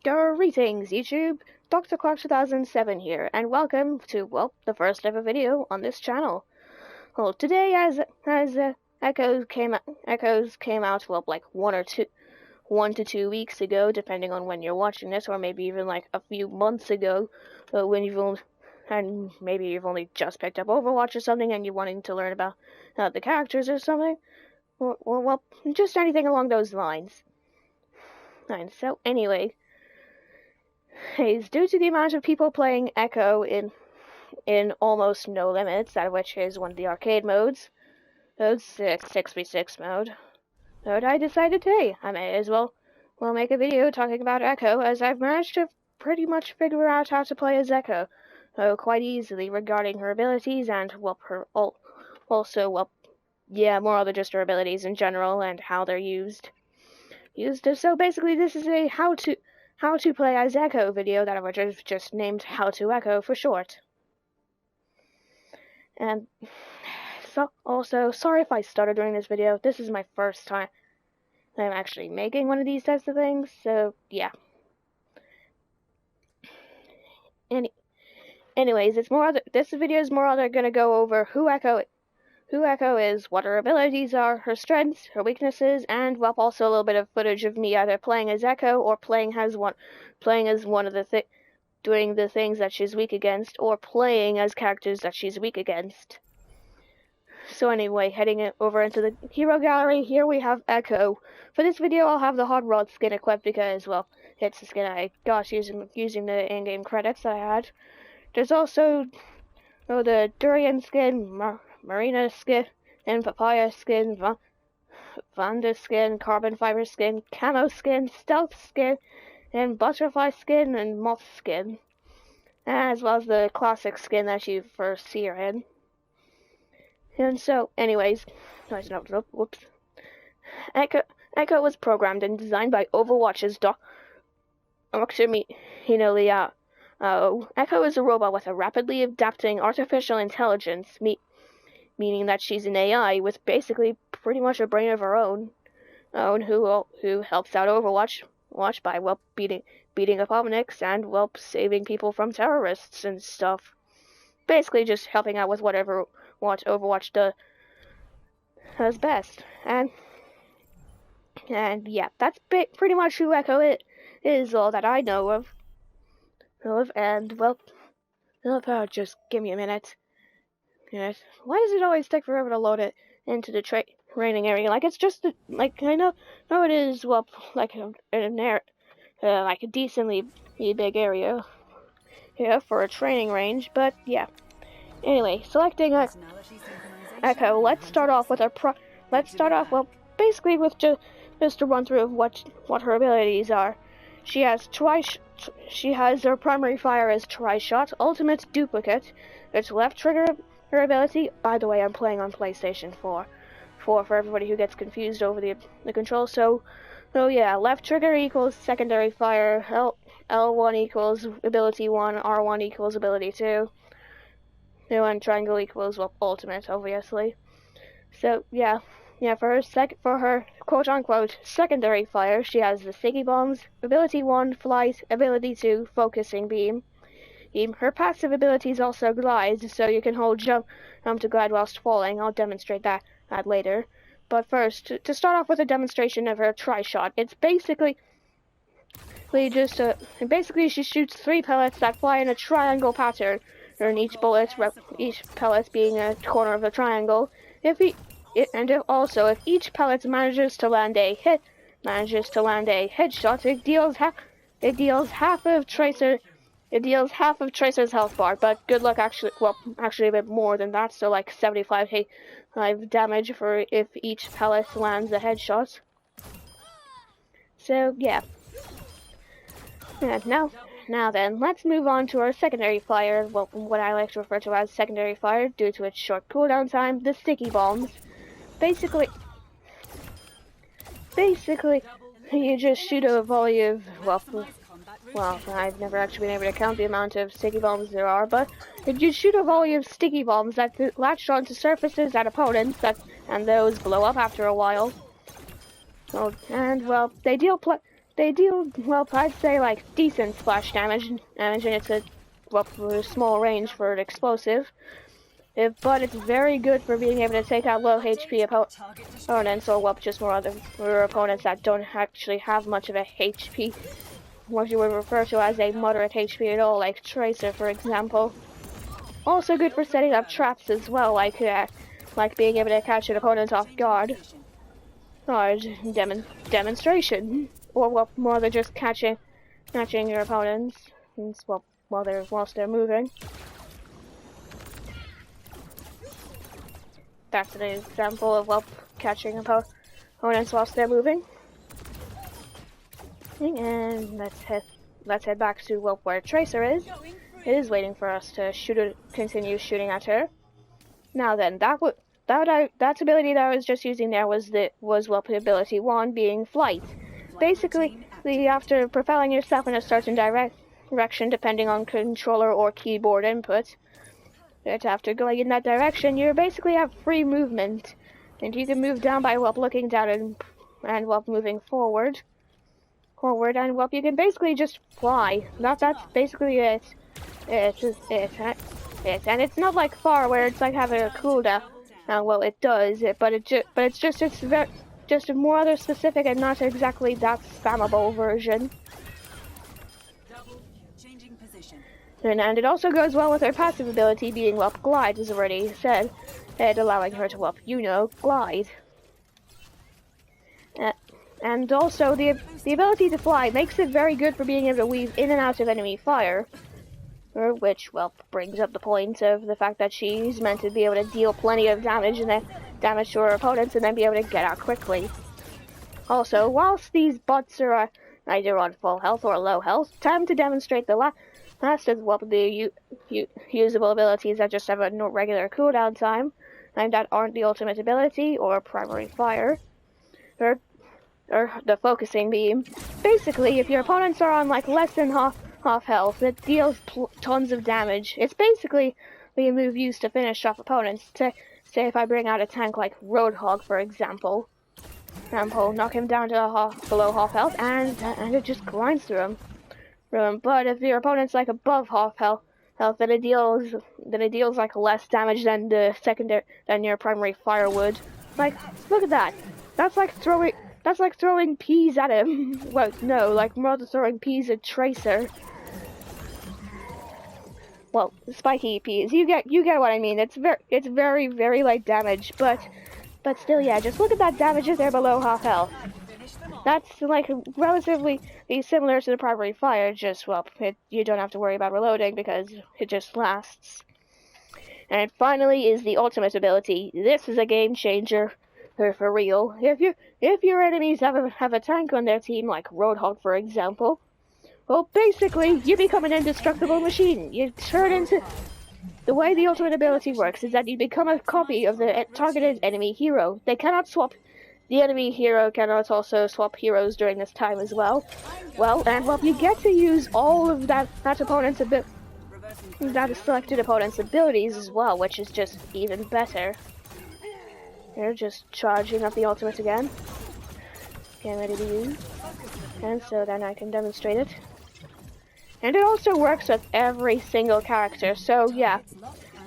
Greetings, YouTube! Dr. Clark 2007 here, and welcome to, well, the first ever video on this channel. Well, today, as Echoes came out, well, like 1 to 2 weeks ago, depending on when you're watching this, or maybe even like a few months ago, when maybe you've only just picked up Overwatch or something, and you're wanting to learn about the characters or something, or well, just anything along those lines. And so, anyway. Is due to the amount of people playing Echo in almost no limits, out of which is one of the arcade modes, 6v6 mode, I decided, hey, I may as well make a video talking about Echo, as I've managed to pretty much figure out how to play as Echo quite easily regarding her abilities and, well, more other just her abilities in general and how they're used. So basically, this is a how to play as Echo video that I've just named How to Echo for short. And so, also, sorry if I stuttered during this video. This is my first time I'm actually making one of these types of things, so yeah. Anyways, this video is more other gonna go over who Echo is, what her abilities are, her strengths, her weaknesses, and, well, also a little bit of footage of me either playing as Echo or playing as one of the doing the things that she's weak against, or playing as characters that she's weak against. So anyway, heading over into the hero gallery, here we have Echo. For this video, I'll have the Hot Rod skin equipped because, well, it's the skin I got using the in-game credits that I had. There's also the Durian skin, Marina skin, and Papaya skin, Vanda skin, Carbon Fiber skin, Camo skin, Stealth skin, and Butterfly skin, and Moth skin, as well as the classic skin that you first see her in. And so, anyways, whoops. Echo was programmed and designed by Overwatch's Dr. Hinolea. Echo is a robot with a rapidly adapting artificial intelligence, meaning that she's an AI with basically pretty much a brain of her own, who helps out Overwatch by, well, beating up Omnics and, well, saving people from terrorists and stuff. Basically just helping out with what Overwatch does best. And yeah, that's pretty much who Echo is, all that I know of. And, well, just give me a minute. Yes. Why does it always take forever to load it into the training area? Like, it's just I know it is, well, like like a decently big area, for a training range. But yeah. Anyway, selecting Echo. Let's start off with basically with just a run through of what her abilities are. She has her primary fire as Tri-Shot, ultimate duplicate. Its left trigger. Her ability, by the way, I'm playing on PlayStation 4 for everybody who gets confused over the controls. So yeah, left trigger equals secondary fire, L1 equals ability 1, R1 equals ability 2, and triangle equals, well, ultimate, obviously. So yeah, for her quote-unquote secondary fire, she has the sticky bombs, ability 1, flight, ability 2, focusing beam. Her passive abilities also glide, so you can hold jump to glide whilst falling. I'll demonstrate that later. But first, to start off with a demonstration of her Tri-Shot, it's basically she shoots 3 pellets that fly in a triangle pattern, and each pellet being a corner of a triangle. If each pellet manages to land a headshot, it deals half of Tracer's health bar, but good luck actually a bit more than that, so like 75 damage for if each pellet lands a headshot. So yeah. And now then, let's move on to our secondary fire, well, what I like to refer to as secondary fire due to its short cooldown time, the sticky bombs. Basically you just shoot a volley of, well, I've never actually been able to count the amount of sticky bombs there are, but you shoot a volley of sticky bombs that latch onto surfaces at opponents, and those blow up after a while. And, well, they deal they deal, well, I'd say like decent splash damage, and it's a small range for an explosive. But it's very good for being able to take out low HP opponents, or just more opponents that don't actually have much of a HP, what you would refer to as a moderate HP at all, like Tracer, for example. Also good for setting up traps as well, like being able to catch an opponent off guard. Or demonstration, or more than just catching your opponents whilst they're moving. That's an example of catching opponents whilst they're moving. And let's head back to where Tracer is. It is waiting for us to continue shooting at her. Now then, that ability that I was just using there was ability 1, being flight. Basically, after propelling yourself in a certain direction, depending on controller or keyboard input, after going in that direction, you basically have free movement, and you can move down by looking down and moving forward, and you can basically just fly. That's basically it. And it's not like far where it's like having a cooldown. Well, it does, but it's just a more other specific and not exactly that spammable version. And it also goes well with her passive ability being glide, as already said, and allowing her to glide. And also the ability to fly makes it very good for being able to weave in and out of enemy fire. Which, brings up the point of the fact that she's meant to be able to deal plenty of damage to her opponents and then be able to get out quickly. Also, whilst these bots are either on full health or low health, time to demonstrate the last of the usable abilities that just have a regular cooldown time, and that aren't the ultimate ability or primary fire, or the focusing beam. Basically, if your opponents are on less than half health, it deals tons of damage. It's basically the move used to finish off opponents. Say if I bring out a tank like Roadhog, for example, and knock him down to below half health, and it just grinds through him. But if your opponent's above half health, then it deals less damage than than your primary fire would. Look at that. That's like throwing peas at him. Well, no, more than throwing peas at Tracer. Well, spiky peas. You get what I mean. It's very, very light damage, but still, yeah. Just look at that damage if they're below half health. That's relatively similar to the primary fire. Just you don't have to worry about reloading because it just lasts. And finally is the ultimate ability. This is a game changer. For real. If your enemies have a tank on their team, like Roadhog, for example, well, basically, you become an indestructible machine. You turn into... The way the ultimate ability works is that you become a copy of the targeted enemy hero. They cannot swap... The enemy hero cannot also swap heroes during this time as well. And you get to use all of that selected opponent's abilities as well, which is just even better. Here, just charging up the ultimate again. Getting ready to use. And so then I can demonstrate it. And it also works with every single character, so yeah.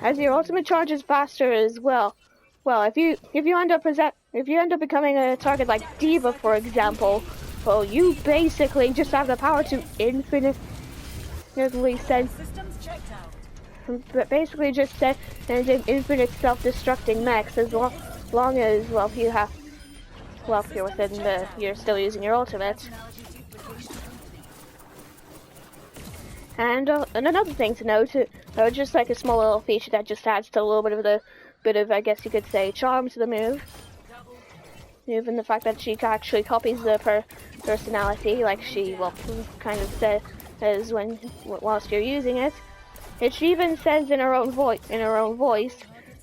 As your ultimate charges faster as well. Well, if you end up becoming a target like D.Va, for example, well, you basically just have the power to infinitely send an infinite self-destructing mechs as long as you're still using your ultimate. And another thing to note, just a small little feature that just adds to a little bit of I guess you could say charm to the move. Even the fact that she actually copies the personality, like she kind of says whilst you're using it. She even says in her own voice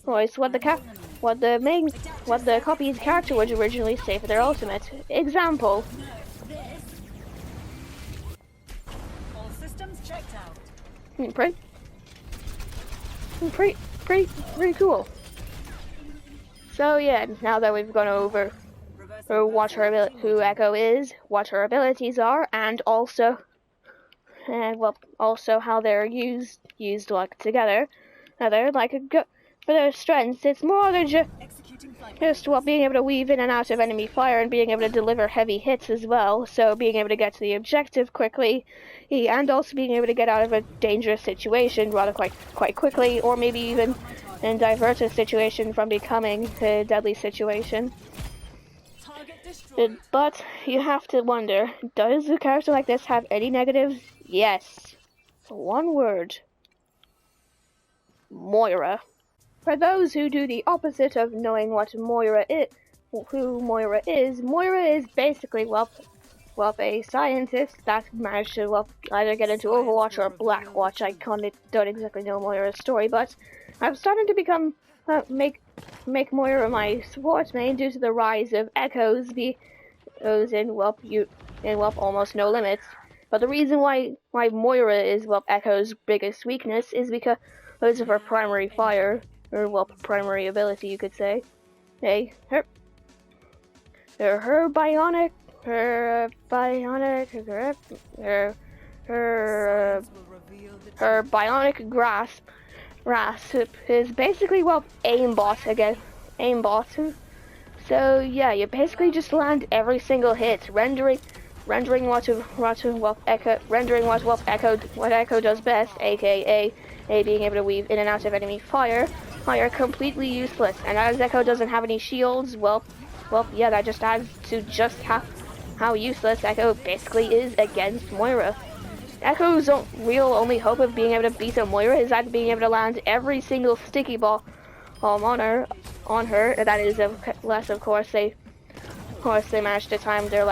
what the copy's character would originally say for their ultimate. Example. All systems checked out. Pretty cool. So yeah, now that we've gone over who Echo is, what her abilities are, and also how they're used like together. They're like for their strengths. It's more than just being able to weave in and out of enemy fire and being able to deliver heavy hits as well. So being able to get to the objective quickly, and also being able to get out of a dangerous situation rather quite quickly, or maybe even and divert a situation from becoming a deadly situation. But you have to wonder, does a character like this have any negatives? Yes. One word. Moira. For those who do the opposite of knowing what Moira is, Moira is basically, a scientist that managed to, either get into Overwatch or Blackwatch. I don't exactly know Moira's story, but I'm starting to become, make Moira my support main due to the rise of Echoes in almost no limits. But the reason why Moira is Echo's biggest weakness is because of her primary fire, or primary ability, you could say. Her bionic grasp is basically aimbot. So yeah, you basically just land every single hit, rendering what Echo does best, aka being able to weave in and out of enemy fire, completely useless. And as Echo doesn't have any shields, yeah, that just adds to just how useless Echo basically is against Moira. Echo's real only hope of being able to beat a Moira is that being able to land every single sticky ball on her. That is unless of course they manage to time their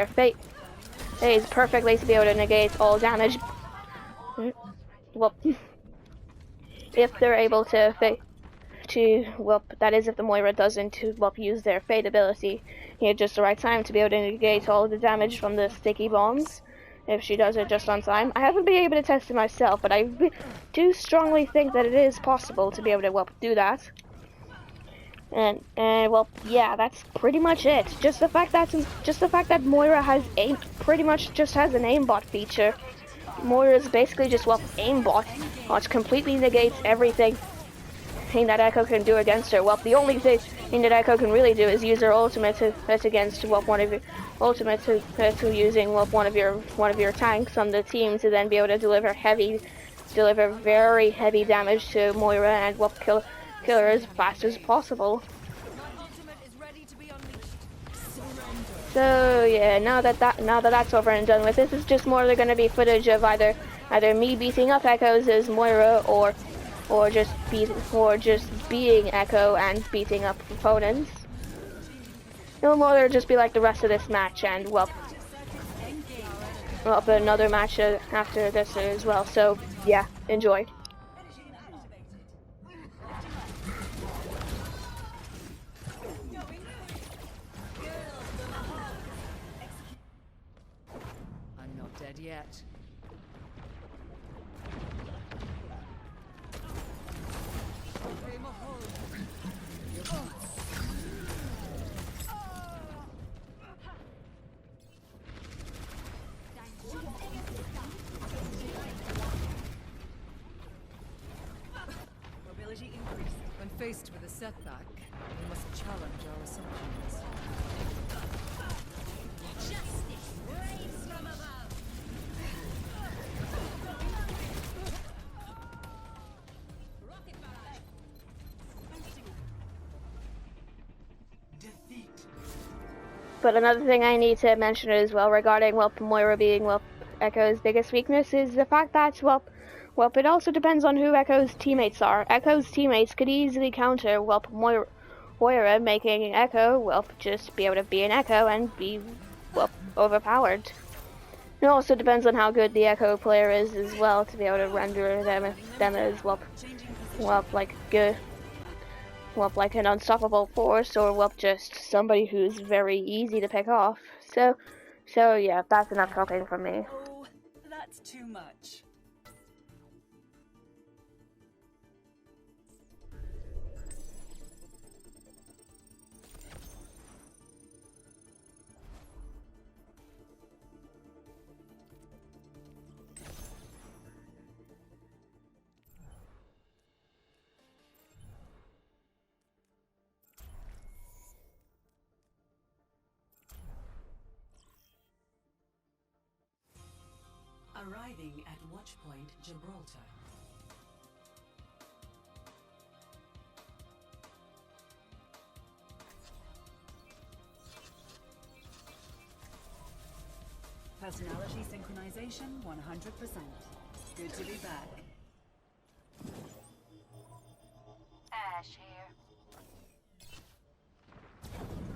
fate is perfectly to be able to negate all damage. Well, if they're able to that is if the Moira doesn't use their fate ability at just the right time to be able to negate all of the damage from the sticky bombs. If she does it just on time. I haven't been able to test it myself, but I do strongly think that it is possible to be able to do that. And yeah, that's pretty much it. Just the fact that Moira has pretty much just has an aimbot feature. Moira is basically just aimbot, which completely negates everything that Echo can do against her. Well, the only thing that Echo can really do is use her ultimate to hit against one of your ultimate to using one of your tanks on the team to then be able to deliver very heavy damage to Moira and kill her as fast as possible. So yeah, now that that's over and done with, this is just more going to be footage of either me beating up Echoes as Moira or just being Echo and beating up opponents. No more, it'll just be like the rest of this match, and another match after this as well. So yeah, enjoy. I'm not dead yet. When faced with a setback, we must challenge our assumptions. Justice rays from above. Rocket barrage. Defeat. But another thing I need to mention as well regarding Moira being Echo's biggest weakness is the fact that it also depends on who Echo's teammates are. Echo's teammates could easily counter Moira, making Echo just be able to be an Echo and be overpowered. It also depends on how good the Echo player is as well to be able to render them as like an unstoppable force, or just somebody who's very easy to pick off. So yeah, that's enough talking from me. Oh, that's too much. Arriving at Watchpoint Gibraltar. Personality synchronization 100%. Good to be back. Ash here.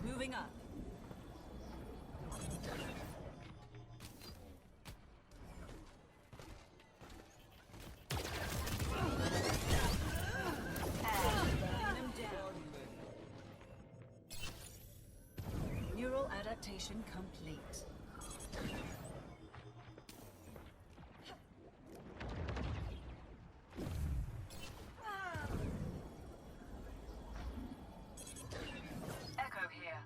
Moving up. Burning them down. Neural adaptation complete. Echo here.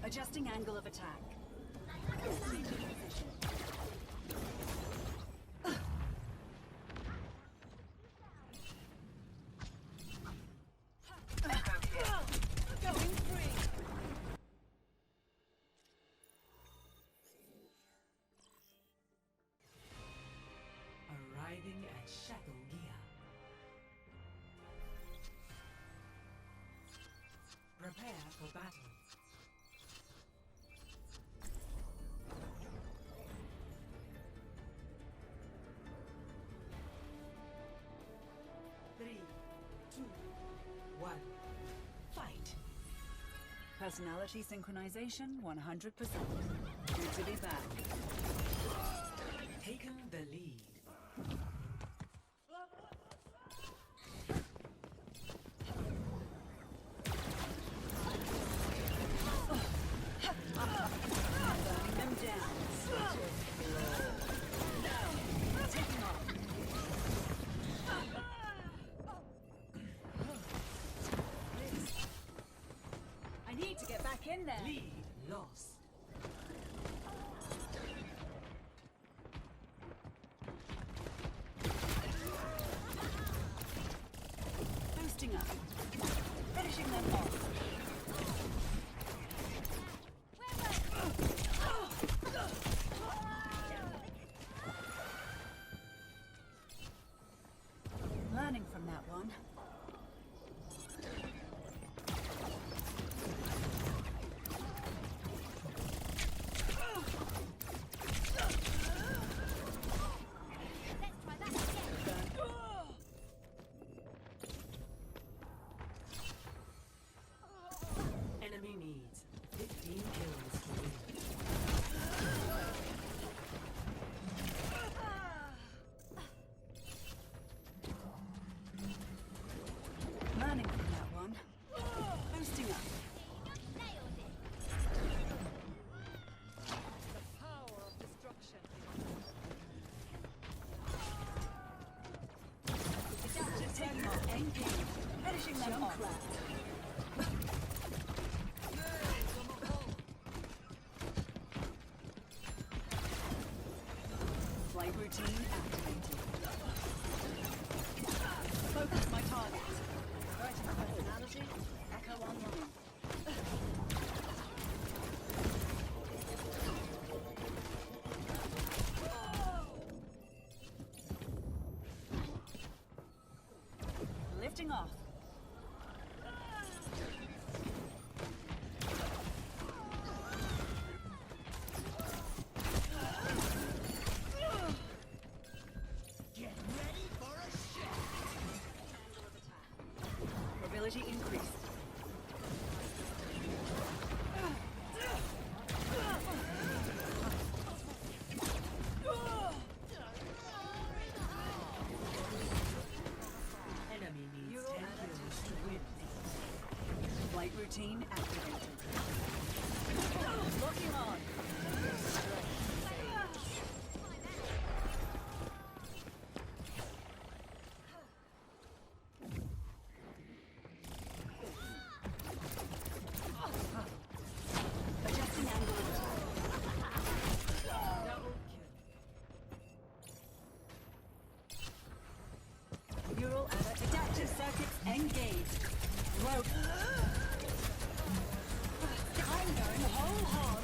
Adjusting angle of attack. Changing position. Echo here. Going free. Arriving at Shacklegear. Prepare for battle. Three, two, one, fight! Personality synchronization 100%. Good to be back. Taken the lead. Burning them down. Taking off. I need to get back in there. Lead lost. Boosting up. Finishing them off. Learning from that one. Enemy needs 15 kills to win. Learning from that one. Boosting up. The power of destruction. Taking off. Engage. Finishing them off. Flight routine activated. Focus my target. Vertical personality. Echo online. Lifting off. Get ready for a shot! Mobility increased. Enemy needs Neural 10 kills to win. Flight routine activated. Locking on. Adjusting angle of attack. Double kill. Neural adaptive circuits engaged. Broke. I'm going whole hog.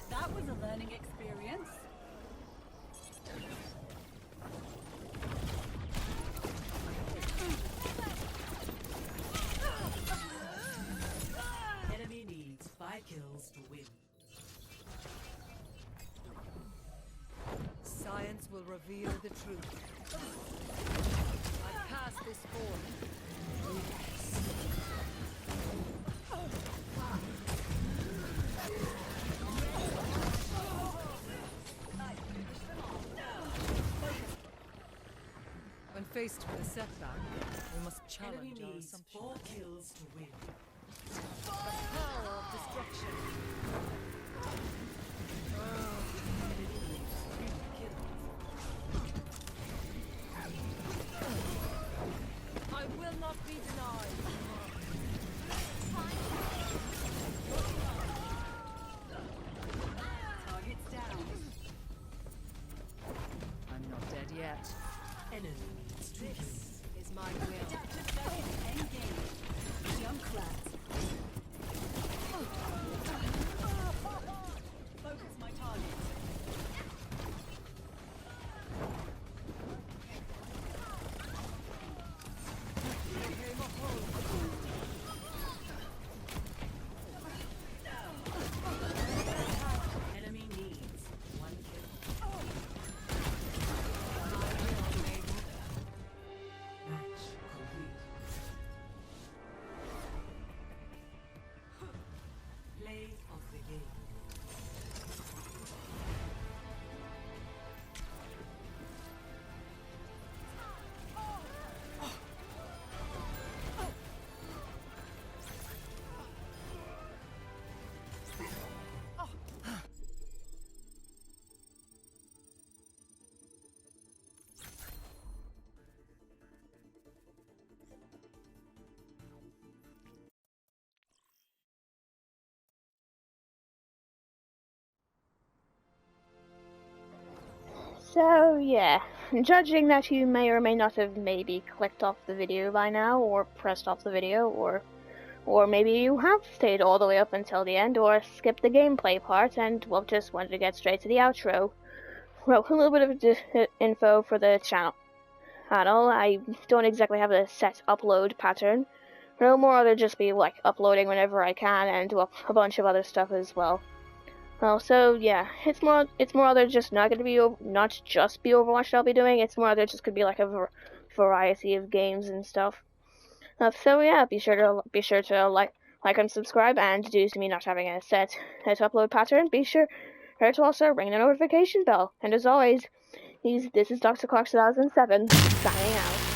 That was a learning experience. Enemy needs 5 kills to win. Science will reveal the truth. I pass this form. When faced with a setback, we must challenge Enemy our needs assumptions. 4 kills to win. The power of destruction. I will not be denied. Targets down. I'm not dead yet. Enemy needs 2 kills. This is my will. Adaptive circuit engaged. Junkrat. Focus my target. Enemy needs 1 kill. Match complete. Play of the game. So yeah, judging that you may or may not have maybe clicked off the video by now, or pressed off the video, or maybe you have stayed all the way up until the end, or skipped the gameplay part and well just wanted to get straight to the outro. Well, a little bit of info for the channel. I don't exactly have a set upload pattern. No more other just be like uploading whenever I can, and well, a bunch of other stuff as well. Well, so yeah, it's more other just not gonna be not just be Overwatch that I'll be doing. It's more other just could be like a variety of games and stuff. So yeah, be sure to like and subscribe, and due to me not having a set upload pattern, be sure to also ring the notification bell. And as always, this is Dr. Clark 2007 signing out.